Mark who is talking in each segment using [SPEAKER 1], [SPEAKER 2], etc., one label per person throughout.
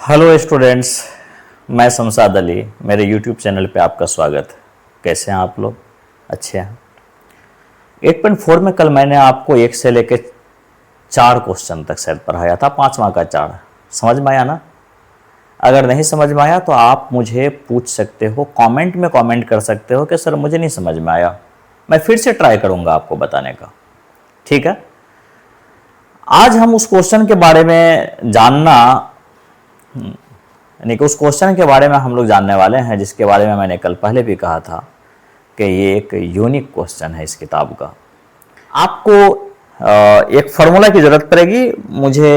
[SPEAKER 1] Hello students, मैं शमशाद अली। मेरे YouTube channel पे आपका स्वागत। कैसे हैं आप लोग? अच्छे हैं। 8.4 में कल मैंने आपको 1 से लेकर 4 क्वेश्चन तक शायद पढ़ाया था, 5वां का 4। समझ में आया ना? अगर नहीं समझ में आया तो आप मुझे पूछ सकते हो, कमेंट में कमेंट कर सकते हो कि सर मुझे नहीं समझ में आया। मैं फिर से ट्राई करूँगा आपको बताने का। ठीक है? आज हम उस क्वेश्चन के बारे में जानना, यानी कि उस क्वेश्चन के बारे में हम लोग जानने वाले हैं जिसके बारे में मैंने कल पहले भी कहा था कि ये एक यूनिक क्वेश्चन है इस किताब का। आपको एक फार्मूला की ज़रूरत पड़ेगी। मुझे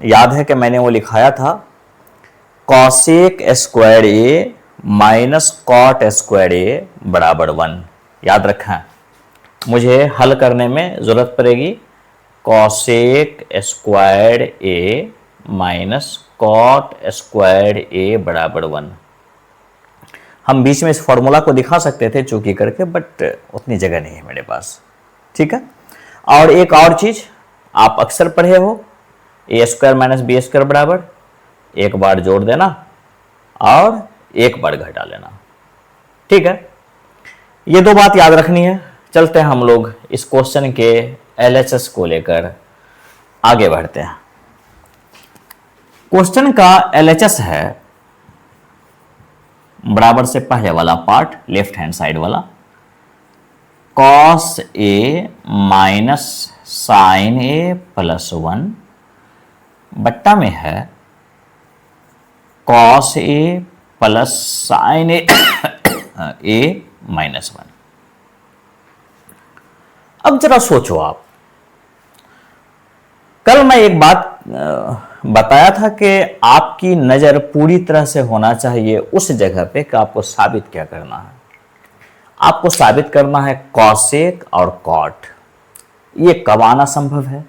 [SPEAKER 1] याद है कि मैंने वो लिखाया था, कॉसेक स्क्वायर ए माइनस कॉट स्क्वायर ए बराबर 1। याद रखें, मुझे हल करने में ज़रूरत पड़ेगी कॉसेक स्क्वायर ए माइनस कॉट स्क्वायर ए बराबर 1। हम बीच में इस फॉर्मूला को दिखा सकते थे चूंकि करके, बट उतनी जगह नहीं है मेरे पास। ठीक है? और एक और चीज़ आप अक्सर पढ़े हो, ए स्क्वायर माइनस बी स्क्वायर बराबर, एक बार जोड़ देना और एक बार घटा लेना। ठीक है? ये 2 बात याद रखनी है। चलते हैं हम लोग इस क्वेश्चन के एलएचएस को लेकर आगे बढ़ते हैं। क्वेश्चन का एलएचएस है, बराबर से पहले वाला पार्ट, लेफ्ट हैंड साइड वाला, cos A minus sign A plus 1 बट्टा में है cos A plus sine A minus 1। अब जरा सोचो आप, कल मैं एक बात बताया था कि आपकी नज़र पूरी तरह से होना चाहिए उस जगह पे कि आपको साबित क्या करना है। आपको साबित करना है कॉसेक और कॉट। ये कब आना संभव है?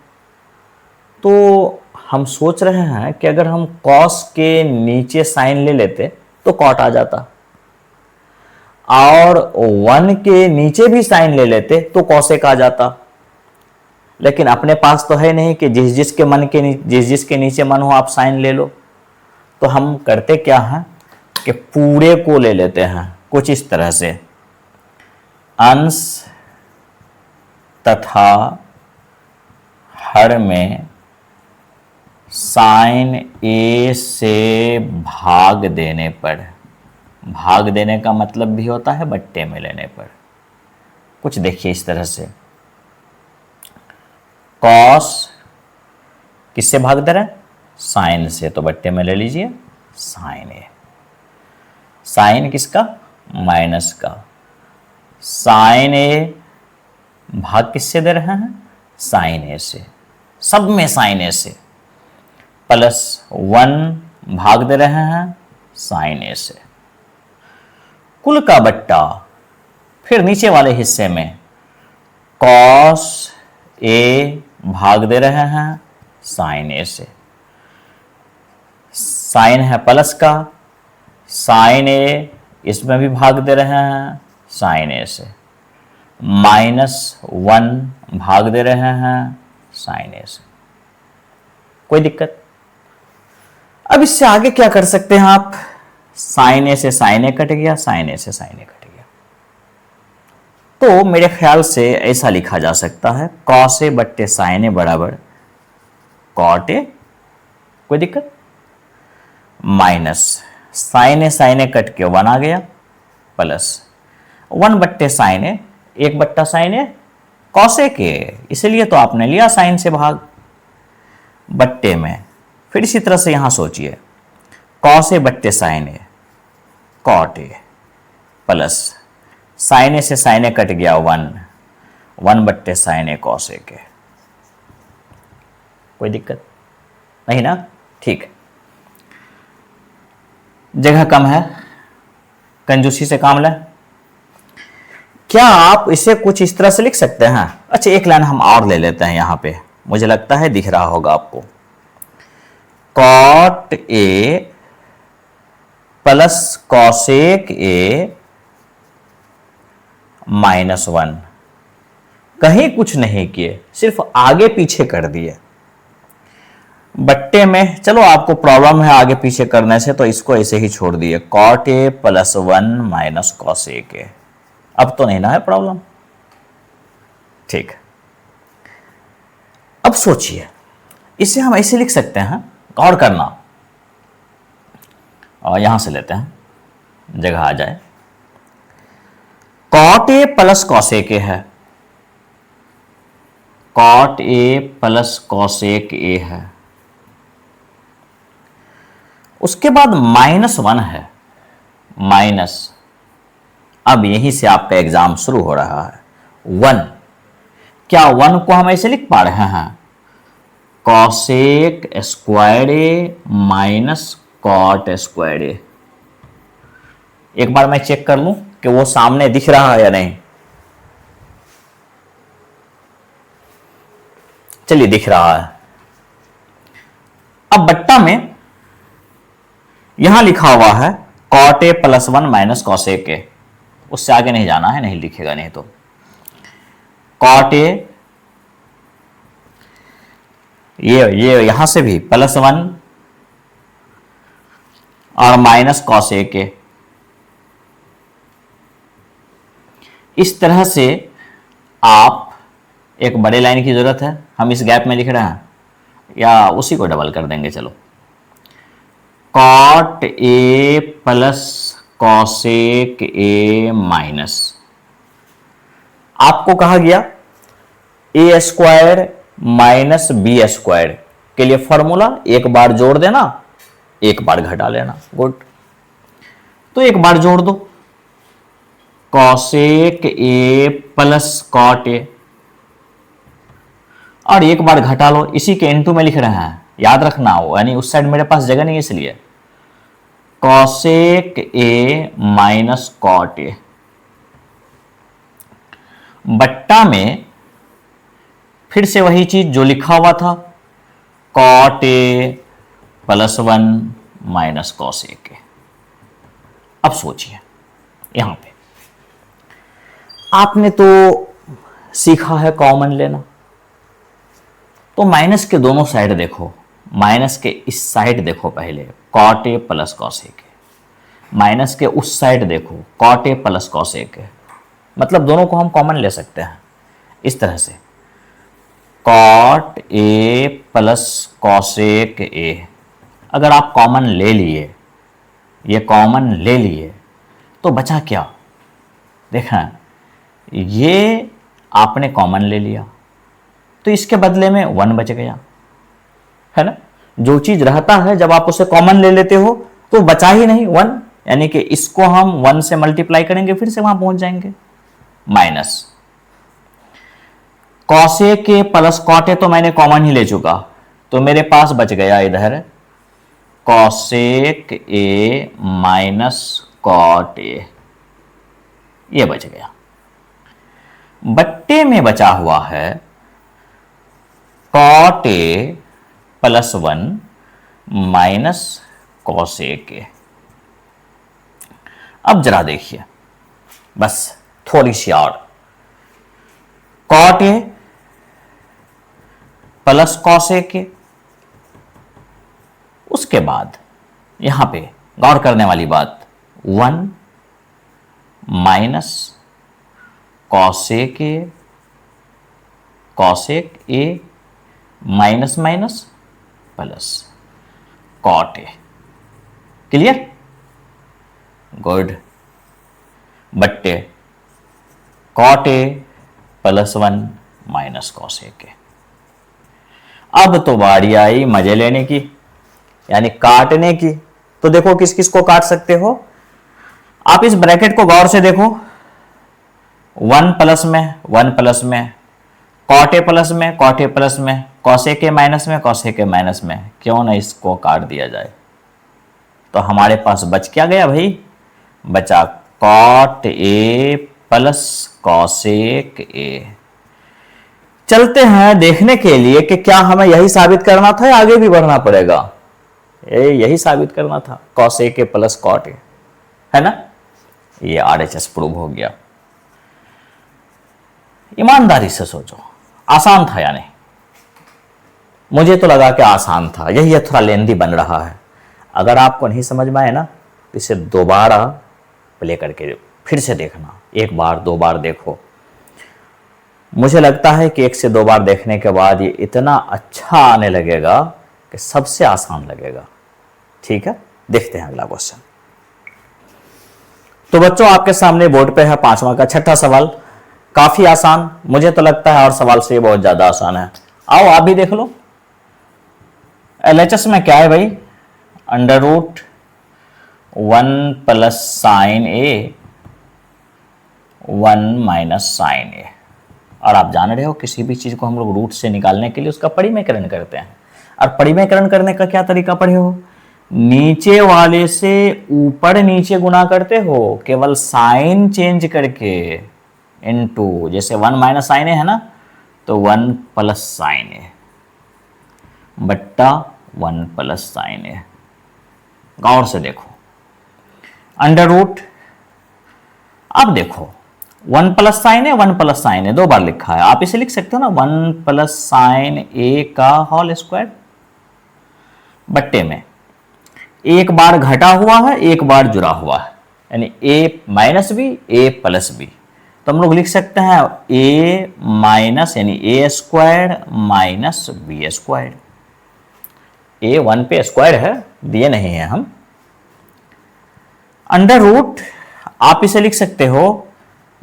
[SPEAKER 1] तो हम सोच रहे हैं कि अगर हम कॉस के नीचे साइन ले लेते तो कॉट आ जाता, और 1 के नीचे भी साइन ले लेते तो कॉसेक आ जाता। लेकिन अपने पास तो है नहीं कि जिस जिसके नीचे मन हो आप साइन ले लो। तो हम करते क्या हैं कि पूरे को ले लेते हैं कुछ इस तरह से, अंश तथा हर में साइन ए से भाग देने पर, भाग देने का मतलब भी होता है बट्टे में लेने पर। कुछ देखिए इस तरह से, कॉस किससे भाग दे रहा है? साइन से, तो बट्टे में ले लीजिए साइन ए। साइन किसका? माइनस का। साइन ए भाग किससे दे रहे हैं? साइन ए से, सब में साइन ए से। प्लस 1 भाग दे रहे हैं साइन ए से। कुल का बट्टा फिर नीचे वाले हिस्से में कॉस ए भाग दे रहे हैं साइन ए से। साइन है प्लस का, साइन ए इसमें भी भाग दे रहे हैं साइन ए से। माइनस 1 भाग दे रहे हैं साइन ए से। कोई दिक्कत? अब इससे आगे क्या कर सकते हैं आप? साइन ए से साइन ए कट गया, साइन ए से साइन ए कट गया। तो मेरे ख्याल से ऐसा लिखा जा सकता है, कॉस ए बट्टे साइन ए बराबर कॉट ए। कोई दिक्कत? माइनस साइन ए कट के 1 आ गया, प्लस 1 बट्टे साइन ए, 1 बट्टा साइन ए कॉस ए के, इसलिए तो आपने लिया साइन से भाग, बट्टे में। फिर इसी तरह से यहां सोचिए, कॉस ए बट्टे sine A cot A, plus sine A से साइन ए कट गया 1 बट्टे साइन ए कॉस ए के। कोई दिक्कत नहीं ना? ठीक, जगह कम है, कंजूसी से काम लें। क्या आप इसे कुछ इस तरह से लिख सकते हैं? अच्छा, एक लाइन हम और ले लेते हैं यहां पे, मुझे लगता है दिख रहा होगा आपको। Cot A plus cosec A minus 1। कहीं कुछ नहीं किए, सिर्फ आगे पीछे कर दिए। बट्टे में चलो आपको प्रॉब्लम है आगे पीछे करने से, तो इसको ऐसे ही छोड़ दिए, cot A plus 1 minus cos A के। अब तो नहीं ना है प्रॉब्लम, ठीक। अब सोचिए, इसे हम ऐसे लिख सकते हैं, गौर करना, और यहां से लेते हैं, जगह आ जाए, cot A plus cos A के है, cot A plus cosec A है, उसके बाद -1 है, माइनस, अब यहीं से आपका एग्जाम शुरू हो रहा है, 1, क्या 1 को हम ऐसे लिख पा रहे हैं, कॉसेक स्क्वायर ए माइनस कॉट स्क्वायर ए। एक बार मैं चेक कर लूं कि वो सामने दिख रहा है या नहीं। चलिए, दिख रहा है। अब बट्टा में यहां लिखा हुआ है cot A plus 1 minus cos A के, उससे आगे नहीं जाना है, नहीं लिखेगा नहीं तो। कॉट ए, ये यहां से भी +1 और माइनस कॉस ए के, इस तरह से आप, एक बड़े लाइन की जरूरत है, हम इस गैप में लिख रहे हैं या उसी को डबल कर देंगे, चलो, cot A plus cosec A minus, आपको कहा गया A square minus B square के लिए फॉर्मूला एक बार जोड़ देना, एक बार घटा लेना, गुड। तो एक बार जोड़ दो, cosec A plus cot A, और एक बार घटा लो, इसी के इनटू में लिख रहे हैं, याद रखना हो, यानी उस साइड मेरे पास जगह नहीं है इसलिए, cosec A minus cot A. बट्टा में फिर से वही चीज जो लिखा हुआ था, cot A plus 1 minus cos A के। अब सोचिए, यहां पे आपने तो सीखा है कॉमन लेना, तो माइनस के दोनों साइड देखो, माइनस के इस साइड देखो पहले, cot A plus cos A के, माइनस के उस साइड देखो, cot A plus cos A के, मतलब दोनों को हम कॉमन ले सकते हैं इस तरह से, cot A plus cosec A. अगर आप कॉमन ले लिए, ये कॉमन ले लिए, तो बचा क्या, देखा, ये आपने कॉमन ले लिया, तो इसके बदले में 1 बच गया, है ना। जो चीज रहता है जब आप उसे कॉमन ले लेते हो तो बचा ही नहीं 1, यानी कि इसको हम 1 से मल्टीप्लाई करेंगे, फिर से वहां पहुंच जाएंगे, माइनस कॉसे के प्लस कॉट ए, तो मैंने कॉमन ही ले चुका, तो मेरे पास बच गया इधर cosec A minus cot A, ये बच गया। बट्टे में बचा हुआ है cot A plus 1 minus cosec A. अब जरा देखिए, बस थोड़ी सी और, cot A plus cosec A, उसके बाद यहां पे गौर करने वाली बात, 1 minus cosec A, cosec A minus minus plus cot A, clear, good. बट्टे cot A plus 1 minus cosec A. अब तो बारी आई मजे लेने की, यानी काटने की। तो देखो किस किस को काट सकते हो आप, इस ब्रैकेट को गौर से देखो, 1 प्लस में 1 प्लस में, कॉट ए प्लस में कॉट ए प्लस में, कॉसेक ए माइनस में कॉसेक ए माइनस में, क्यों ना इसको काट दिया जाए। तो हमारे पास बच क्या गया भाई, बचा cot A plus cosec A. चलते हैं देखने के लिए कि क्या हमें यही साबित करना था या आगे भी बढ़ना पड़ेगा। यही साबित करना था, cosec A plus cot A, है ना। ये RHS प्रूव हो गया। ईमानदारी से सोचो, आसान था या नहीं। मुझे तो लगा कि आसान था, यही है थोड़ा लेंदी बन रहा है। अगर आपको नहीं समझ में आए ना तो इसे दोबारा प्ले करके फिर से देखना, एक बार दो बार देखो। मुझे लगता है कि एक से दो बार देखने के बाद ये इतना अच्छा आने लगेगा कि सबसे आसान लगेगा। ठीक है, देखते हैं अगला क्वेश्चन। तो बच्चों आपके सामने बोर्ड पे है 5वां का छठा सवाल, काफी आसान मुझे तो लगता है, और सवाल से बहुत ज्यादा आसान है। आओ आप भी देख लो। एलएचएस में क्या है भाई, अंडर रूट 1 प्लस साइन ए 1 माइनस साइन ए। और आप जान रहे हो किसी भी चीज को हम लोग रूट से निकालने के लिए उसका परिमेयकरण करते हैं। और परिमेयकरण करने का क्या तरीका पढ़े हो, नीचे वाले से ऊपर नीचे गुना करते हो, केवल साइन चेंज करके, इनटू, जैसे 1 माइनस साइन ए है ना, तो 1 प्लस साइन ए बट्टा 1 प्लस साइन ए। गौर से देखो, अंडर रूट, अब देखो 1 प्लस साइन ए 1 प्लस साइन ए दो बार लिखा है, आप इसे लिख सकते हो ना 1 प्लस साइन ए का होल स्क्वायर, बट्टे में एक बार घटा हुआ है एक बार जुड़ा हुआ है, यानी ए माइनस बी ए प्लस बी। तो हम लोग लिख सकते हैं ए माइनस यानी ए स्क्वायर माइनस बी स्क्वायर। ए 1 पे स्क्वायर है, दिए नहीं है हम। अंडर रूट आप इसे लिख सकते हो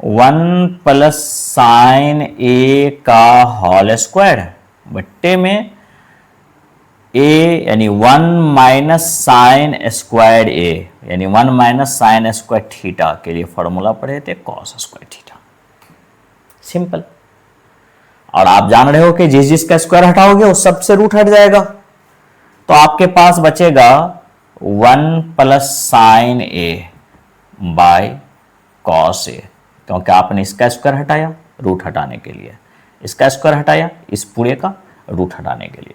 [SPEAKER 1] 1 प्लस साइन ए का होल स्क्वायर बट्टे में ए यानी 1 माइनस साइन स्क्वायर ए, यानी 1 माइनस साइन स्क्वायर थीटा के लिए फॉर्मूला पढ़े थे कॉस स्क्वायर थीटा। सिंपल। और आप जान रहे हो कि जिस जिसका स्क्वायर हटाओगे वो सबसे रूट हट जाएगा, तो आपके पास बचेगा 1 plus sine A by cos A, क्योंकि आपने इसका स्क्वायर हटाया रूट हटाने के लिए, इसका स्क्वायर हटाया इस पूरे का रूट हटाने के लिए।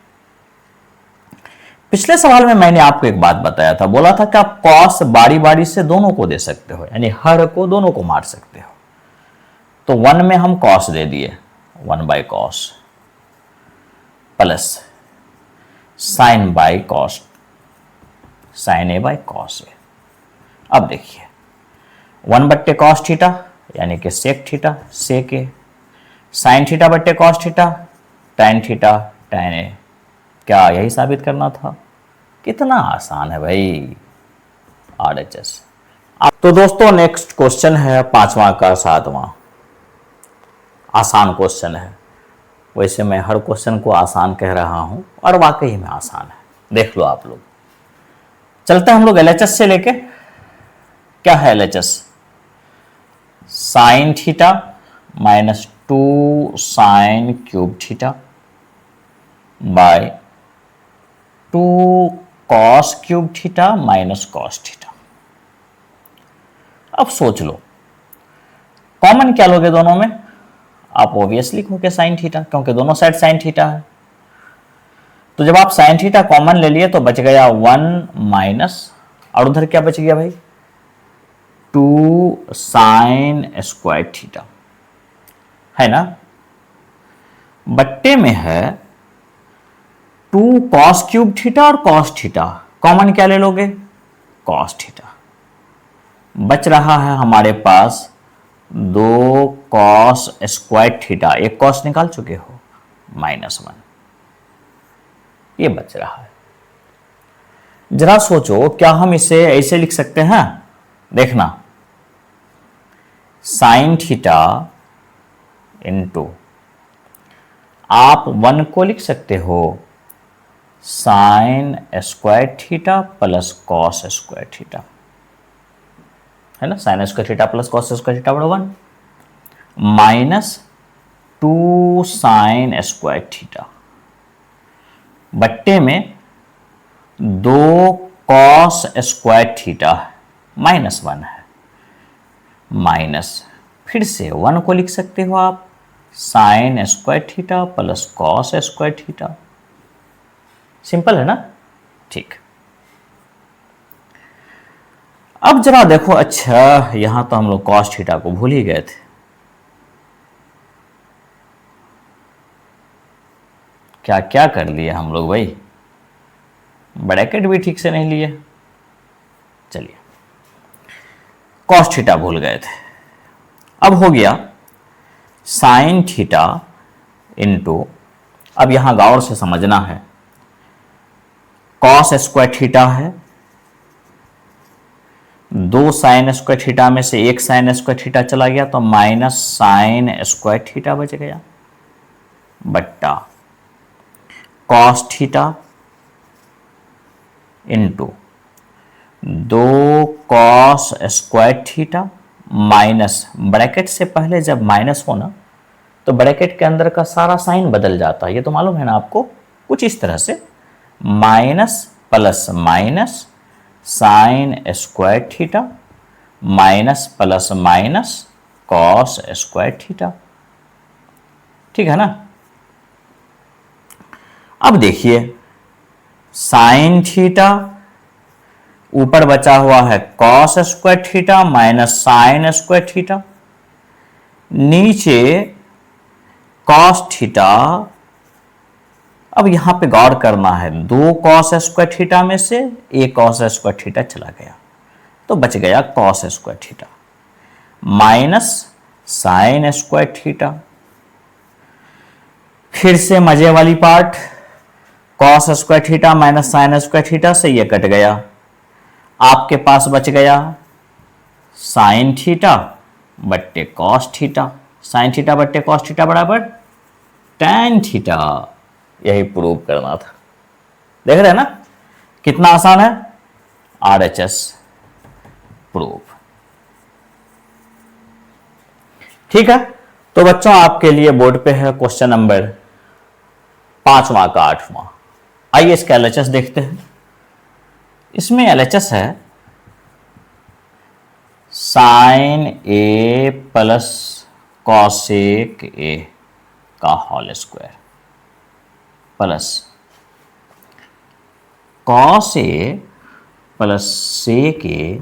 [SPEAKER 1] पिछले सवाल में मैंने आपको एक बात बताया था, बोला था कि आप कॉस बारी बारी से दोनों को दे सकते हो, यानी हर को दोनों को मार सकते हो। तो 1 में हम कॉस दे दिए 1 by cos plus sine by cos sine A by cos A. अब देखिए 1 बट्टे कॉस थीटा यानी कि sec theta sec A, sine theta बट्टे cos theta tan theta tan A. क्या यही साबित करना था? कितना आसान है भाई आरएचएस। तो दोस्तों नेक्स्ट क्वेश्चन है 5वां का 7वां, आसान क्वेश्चन है। वैसे मैं हर क्वेश्चन को आसान कह रहा हूं और वाकई में आसान है, देख लो आप लोग। चलते हैं हम लोग एलएचएस से लेके। क्या है LHS? Sine theta minus 2 sine cube theta by 2 cos cube theta minus cos theta. अब सोच लो कॉमन क्या लोगे दोनों में? आप ऑब्वियसली लिखोगे साइन थीटा, क्योंकि दोनों साइड साइन थीटा है। तो जब आप साइन थीटा कॉमन ले लिए तो बच गया 1 माइनस, और उधर क्या बच गया भाई 2 साइन स्क्वायर थीटा, है ना, बट्टे में है 2 कॉस क्यूब थीटा और कॉस थीटा। कॉमन क्या ले लोगे? Cos theta. बच रहा है हमारे पास 2 कॉस स्क्वायर थीटा, एक कॉस निकाल चुके हो -1, ये बच रहा है। जरा सोचो क्या हम इसे ऐसे लिख सकते हैं? देखना, साइन थीटा इंटू, आप 1 को लिख सकते हो sine square theta plus cos square theta, है ना, sine square theta plus cos square theta बराबर 1 माइनस 2 साइन स्क्वायर थीटा बट्टे में 2 कॉस स्क्वायर थीटा -1 है, माइनस फिर से 1 को लिख सकते हो आप sine square theta plus cos square theta. Simple है ना? ठीक। अब जरा देखो, अच्छा यहां तो हम लोग कॉस थीटा को भूल ही गए थे। क्या क्या कर लिए हम लोग भाई, ब्रैकेट भी ठीक से नहीं लिए। चलिए, कॉस थीटा भूल गए थे, अब हो गया साइन थीटा इंटू, अब यहां गौर से समझना है, कॉस स्क्वायर थीटा है, दो साइन स्क्वायर थीटा में से एक साइन स्क्वायर थीटा चला गया तो माइनस साइन स्क्वायर थीटा बच गया, बट्टा कॉस थीटा इंटू दो cos square theta minus, bracket से पहले जब माइनस हो ना तो ब्रैकेट के अंदर का सारा साइन बदल जाता है, ये तो मालूम है ना आपको, कुछ इस तरह से minus plus minus sine square theta minus plus minus cos square theta, ठीक है ना। अब देखिए साइन थीटा, ऊपर बचा हुआ है cos square theta minus sine square theta, नीचे कॉस थीटा। अब यहां पे गौर करना है, दो कॉस स्क्वायर थीटा में से एक कॉस स्क्वायर थीटा चला गया तो बच गया cos square theta minus sine square theta. फिर से मजे वाली part, cos square theta minus sine square theta से ये कट गया, आपके पास बच गया साइन थीटा बट्टे कॉस थीटा, साइन थीटा बट्टे कॉस थीटा बराबर टैन थीटा, यही प्रूव करना था। देख रहे हैं ना कितना आसान है, RHS प्रूफ। ठीक है, तो बच्चों आपके लिए बोर्ड पे है क्वेश्चन नंबर 5वां का 8वां। आइए इसका LHS देखते हैं। इसमें LHS है sine A plus cosec A का whole square plus cos A plus sec A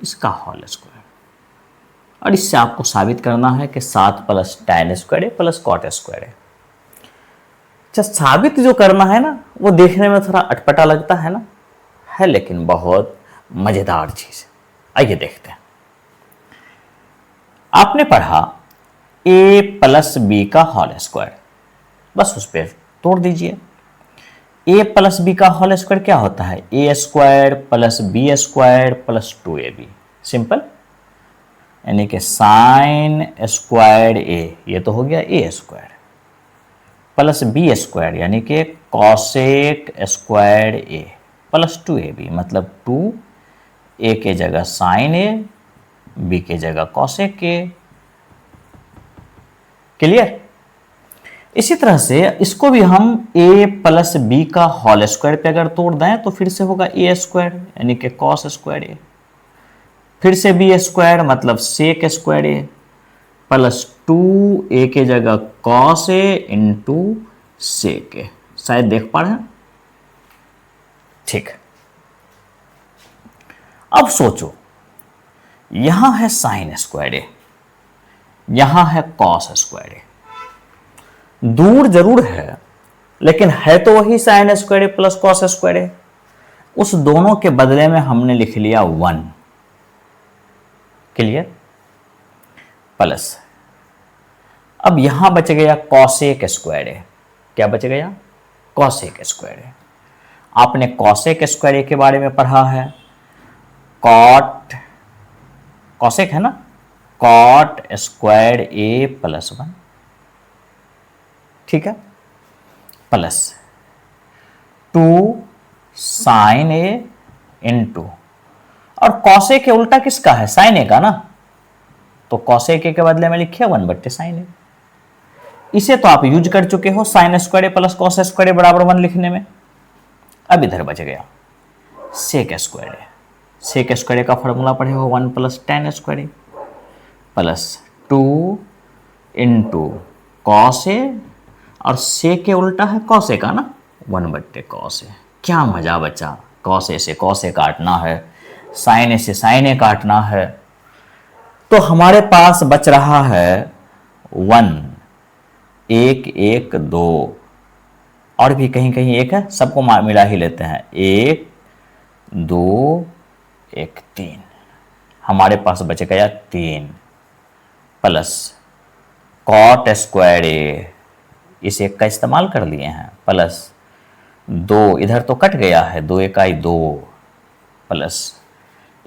[SPEAKER 1] इसका होल स्क्वायर, और इससे आपको साबित करना है कि 7 प्लस टैन स्क्वायर ए प्लस कॉट स्क्वायर है। अच्छा, साबित जो करना है ना वो देखने में थोड़ा अटपटा लगता है ना, है लेकिन बहुत मजेदार चीज है। आइए देखते हैं। आपने पढ़ा a प्लस बी का होल स्क्वायर, बस उस पर तोड़ दीजिए। a प्लस बी का होल स्क्वायर क्या होता है, a square plus B square plus 2ab, simple. यानी कि साइन स्क्वायर ए, ये तो हो गया a square plus B square यानी कि कॉसेक स्क्वायर ए प्लस 2ab, मतलब 2a के जगह साइन ए, बी के जगह कॉसेक ए। क्लियर। इसी तरह से इसको भी हम a प्लस बी का होल स्क्वायर पे अगर तोड़ दें तो फिर से होगा a स्क्वायर यानी कि कॉस स्क्वायर ए, फिर से बी स्क्वायर मतलब सेक स्क्वायर ए प्लस 2a के जगह कॉस ए इंटू सेक ए। शायद देख पा रहे हैं, ठीक। अब सोचो, यहां है साइन स्क्वायर ए, यहां है कॉस स्क्वायर ए, दूर जरूर है लेकिन है तो वही साइन स्क्वायर ए प्लस कॉस स्क्वायर ए। उस दोनों के बदले में हमने लिख लिया 1। क्लियर। प्लस अब यहां बच गया कॉसेक स्क्वायर ए, क्या बच गया, कॉसेक स्क्वायर ए। आपने कॉसेक स्क्वायर ए के बारे में पढ़ा है, कॉट, कॉसेक है ना, कॉट स्क्वायर ए प्लस 1, ठीक है, प्लस 2 साइन ए इंटू, और कॉसेक के उल्टा किसका है, साइन ए का ना, तो कॉसेक के बदले में लिखे 1 बट्टे साइन ए। इसे तो आप यूज कर चुके हो साइन स्क्वायर ए प्लस कॉस स्क्वायर ए बराबर 1 लिखने में। अब इधर बच गया सेक स्क्वायर ए, सेक स्क्वायर ए का फॉर्मूला पढ़े हो 1 plus tan square A plus 2 into cos A, और सेक के उल्टा है कॉस ए का ना, 1 बट्टे कॉस ए। क्या मजा बचा, कॉस ए से कॉस ए काटना है, साइन ए से साइन ए काटना है, तो हमारे पास बच रहा है 1 1 1 2 और भी कहीं कहीं एक है, सबको मिला ही लेते हैं। 1 2 1 3, हमारे पास बच गया 3 प्लस कॉट स्क्वायर ए, इस एक का इस्तेमाल कर लिए हैं, प्लस 2 इधर तो कट गया है, 2 1 2 प्लस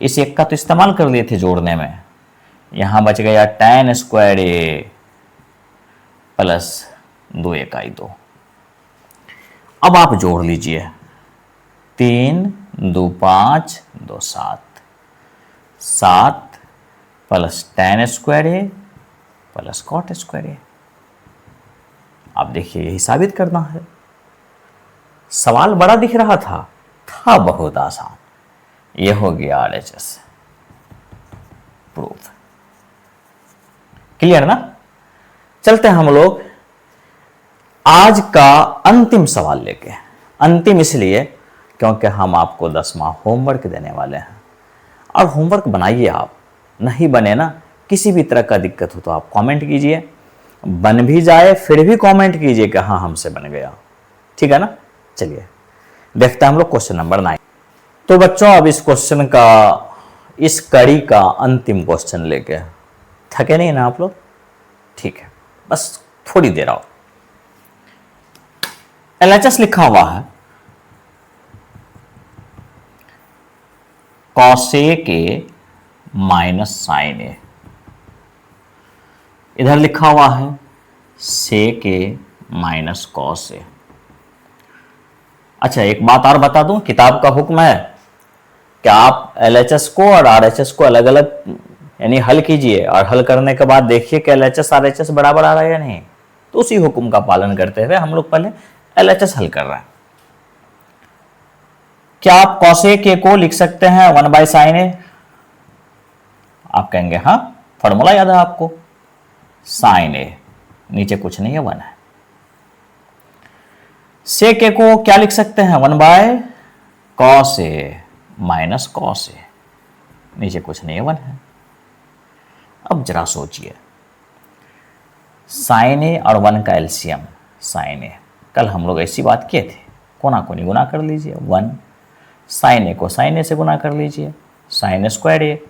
[SPEAKER 1] इस एक का तो इस्तेमाल कर लिए थे जोड़ने में, यहां बच गया tan स्क्वायर ए प्लस 2 1 2। अब आप जोड़ लीजिए, 3 2 5 2 7, 7 प्लस tan स्क्वायर ए प्लस कॉट स्क्वायर ए। आप देखिए यही साबित करना है। सवाल बड़ा दिख रहा था बहुत आसान। ये हो गया RHS प्रूफ। क्लियर ना? चलते हैं हम लोग आज का अंतिम सवाल लेके। अंतिम इसलिए क्योंकि हम आपको 10वां होमवर्क देने वाले हैं, और होमवर्क बनाइए आप। नहीं बने ना, किसी भी तरह का दिक्कत हो तो आप कमेंट कीजिए, बन भी जाए फिर भी कमेंट कीजिए कि हाँ हमसे बन गया। ठीक है ना? चलिए देखते हैं हम लोग क्वेश्चन नंबर 9। तो बच्चों अब इस क्वेश्चन का, इस कड़ी का अंतिम क्वेश्चन लेके, थके नहीं ना आप लोग? ठीक है, बस थोड़ी देर आओ। LHS लिखा हुआ है कॉसेक ए माइनस साइन ए, इधर लिखा हुआ है सेक ए माइनस कॉस ए। अच्छा एक बात और बता दूं, किताब का हुक्म है कि आप LHS को और RHS को अलग अलग यानी हल कीजिए, और हल करने के बाद देखिए कि LHS RHS बराबर आ रहा है या नहीं। तो उसी हुक्म का पालन करते हुए हम लोग पहले LHS हल कर रहे हैं। क्या आप कॉसेक ए को लिख सकते हैं 1/sin ए? आप कहेंगे हाँ, फॉर्मूला याद है आपको, साइन ए नीचे कुछ नहीं है 1 है। सेक ए को क्या लिख सकते हैं? 1/cos ए माइनस cos ए, नीचे कुछ नहीं है 1 है। अब जरा सोचिए, साइन ए और 1 का एलसीएम साइन ए, कल हम लोग ऐसी बात किए थे, कोना कोनी गुना कर लीजिए, 1 साइन ए को साइन ए से गुना कर लीजिए, साइन स्क्वायर ए।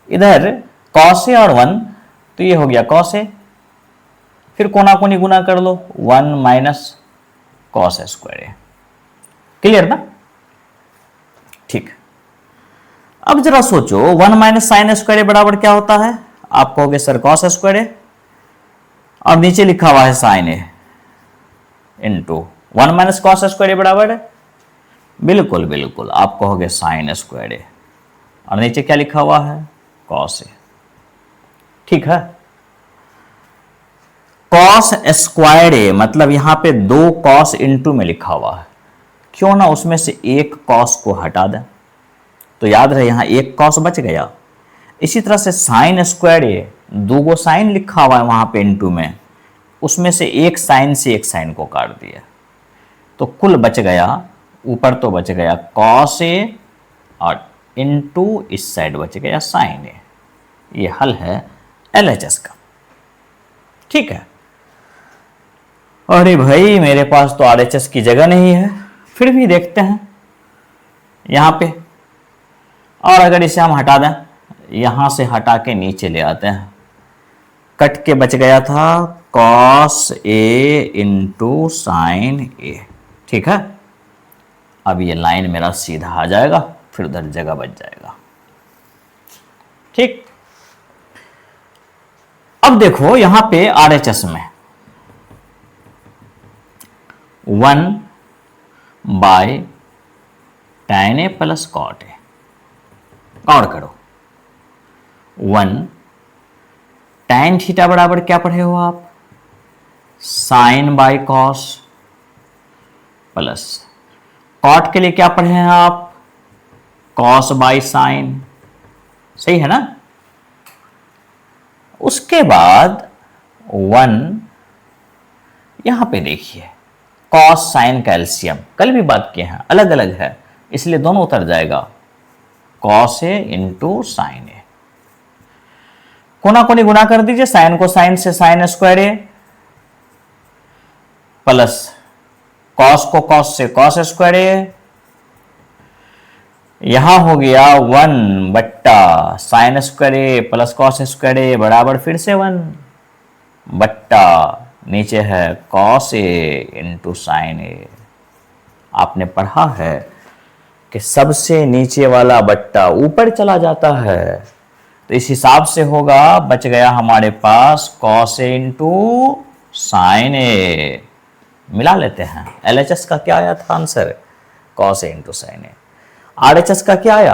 [SPEAKER 1] इधर cos ए और 1, तो ये हो गया cos ए, फिर कोना कोनी गुना कर लो, 1 माइनस cos स्क्वायर ए। क्लियर ना? ठीक। अब जरा सोचो, 1 माइनस साइन स्क्वायर ए बराबर क्या होता है? आप कहोगे सर cos स्क्वायर ए, और नीचे लिखा हुआ है साइन ए इंटू 1 माइनस cos स्क्वायर ए बराबर है, बिल्कुल बिल्कुल आप कहोगे साइन स्क्वायर ए, और नीचे क्या लिखा हुआ है? cos ए। ठीक है, cos स्क्वायर ए मतलब यहां पे 2 cos इंटू में लिखा हुआ है, क्यों ना उसमें से एक cos को हटा दें, तो याद रहे यहां एक cos बच गया। इसी तरह से साइन स्क्वायर ए, 2 गो साइन लिखा हुआ है वहां पे इंटू में, उसमें से एक साइन से एक साइन को काट दिया, तो कुल बच गया, ऊपर तो बच गया cos ए और इंटू इस साइड बच गया साइन ए। ये हल है LHS का। ठीक है। अरे भाई मेरे पास तो RHS की जगह नहीं है, फिर भी देखते हैं यहां पे, और अगर इसे हम हटा दें, यहां से हटा के नीचे ले आते हैं, कट के बच गया था cos ए इंटू साइन ए। ठीक है, अब ये लाइन मेरा सीधा आ जाएगा, फिर उधर जगह बच जाएगा। ठीक, अब देखो यहां पे RHS में 1/tan ए प्लस cot ए, और करो 1 tan थीटा बराबर क्या पढ़े हो आप? Sine by cos, plus cot के लिए क्या पढ़े हैं आप? Cos by sine. सही है ना? उसके बाद 1 यहां पे देखिए, कॉस साइन का एलसीएम कल भी बात किए हैं, अलग अलग है इसलिए दोनों उतर जाएगा, कॉस ए इंटू साइन ए। कोना कोनी गुना कर दीजिए, साइन को साइन से साइन स्क्वायर ए, प्लस कॉस को कॉस से कॉस स्क्वायर ए, यहां हो गया 1 बट्टा साइन स्क्वायर ए प्लस कॉस स्क्वायर ए बराबर फिर से 1 बट्टा नीचे है कॉस ए इंटू साइन ए। आपने पढ़ा है कि सबसे नीचे वाला बट्टा ऊपर चला जाता है, तो इस हिसाब से होगा, बच गया हमारे पास कॉस ए इंटू साइन ए। मिला लेते हैं। एलएचएस का क्या आया था answer? Cos A into sine A. RHS का क्या आया?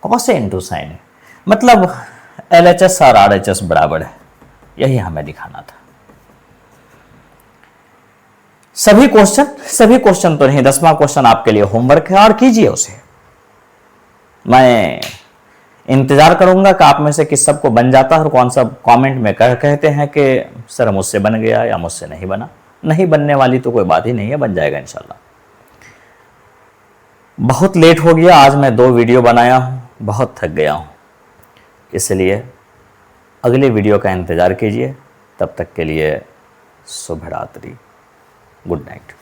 [SPEAKER 1] कॉस ए इंटू साइन ए। मतलब एलएचएस और आरएचएस बराबर है, यही हमें दिखाना था। सभी क्वेश्चन तो नहीं, 10वां क्वेश्चन आपके लिए होमवर्क है और कीजिए उसे। मैं इंतजार करूंगा कि आप में से किस सबको बन जाता है और कौन सा कमेंट में कहते हैं कि सर मुझसे बन गया या मुझसे नहीं बना। नहीं बनने वाली तो कोई बात ही नहीं है, बन जाएगा इंशाल्लाह। बहुत लेट हो गया, आज मैं 2 वीडियो बनाया हूं, बहुत थक गया हूं, इसलिए अगले वीडियो का इंतजार कीजिए। तब तक के लिए शुभ रात्रि, गुड नाइट।